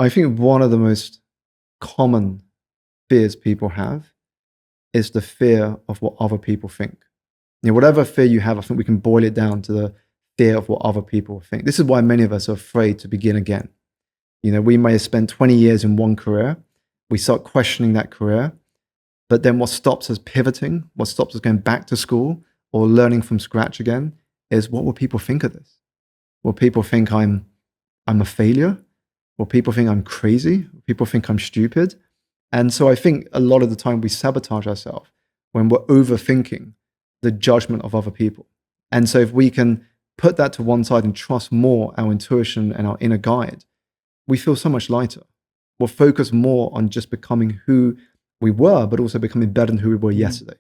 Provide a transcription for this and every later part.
I think one of the most common fears people have is the fear of what other people think. Whatever fear you have, I think we can boil it down to the fear of what other people think. This is why many of us are afraid to begin again. We may have spent 20 years in one career. We start questioning that career. But then what stops us pivoting, what stops us going back to school or learning from scratch again is, what will people think of this? Will people think I'm a failure? Will people think I'm crazy? Will people think I'm stupid? And so I think a lot of the time we sabotage ourselves when we're overthinking the judgment of other people. And so if we can put that to one side and trust more our intuition and our inner guide, we feel so much lighter. We'll focus more on just becoming who we were, but also becoming better than who we were yesterday.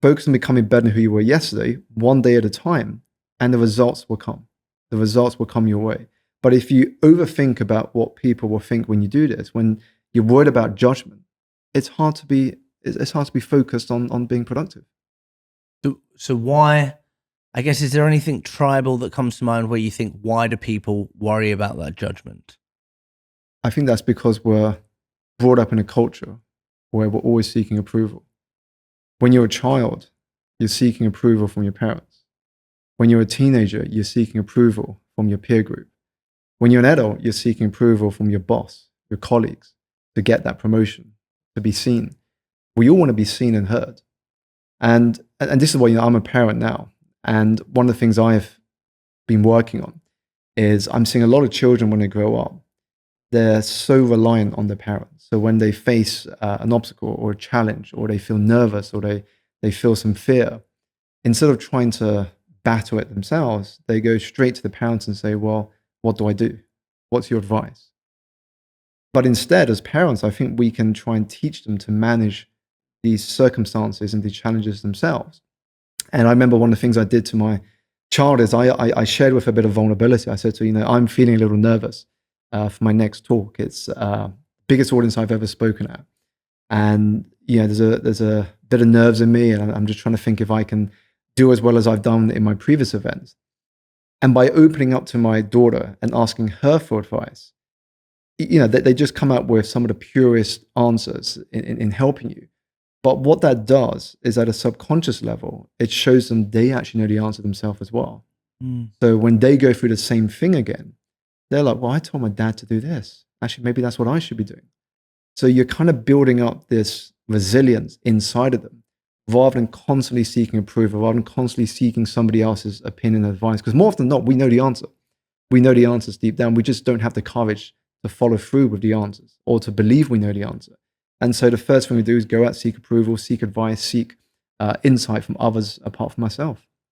Focus on becoming better than who you were yesterday, one day at a time, and the results will come. The results will come your way. But if you overthink about what people will think when you do this, when you're worried about judgment, it's hard to be focused on being productive. So why, I guess, is there anything tribal that comes to mind where you think, why do people worry about that judgment? I think that's because we're brought up in a culture where we're always seeking approval. When you're a child, you're seeking approval from your parents. When you're a teenager, you're seeking approval from your peer group. When you're an adult, you're seeking approval from your boss, your colleagues, to get that promotion, to be seen. We all want to be seen and heard. And this is why I'm a parent now. And one of the things I've been working on is I'm seeing a lot of children when they grow up, they're so reliant on their parents. So when they face an obstacle or a challenge, or they feel nervous, or they feel some fear, instead of trying to battle it themselves, they go straight to the parents and say, well, what do I do? What's your advice? But instead, as parents, I think we can try and teach them to manage these circumstances and these challenges themselves. And I remember one of the things I did to my child is I shared with her a bit of vulnerability. I said to her, I'm feeling a little nervous for my next talk. It's biggest audience I've ever spoken at. And there's a bit of nerves in me, and I'm just trying to think if I can do as well as I've done in my previous events. And by opening up to my daughter and asking her for advice, they just come up with some of the purest answers in helping you. But what that does is, at a subconscious level, it shows them they actually know the answer themselves as well. So when they go through the same thing again, they're like, well, I told my dad to do this. Actually, maybe that's what I should be doing. So you're kind of building up this resilience inside of them, rather than constantly seeking approval, rather than constantly seeking somebody else's opinion and advice. Because more often than not, we know the answer. We know the answers deep down. We just don't have the courage to follow through with the answers, or to believe we know the answer. And so the first thing we do is go out, seek approval, seek advice, seek insight from others apart from myself.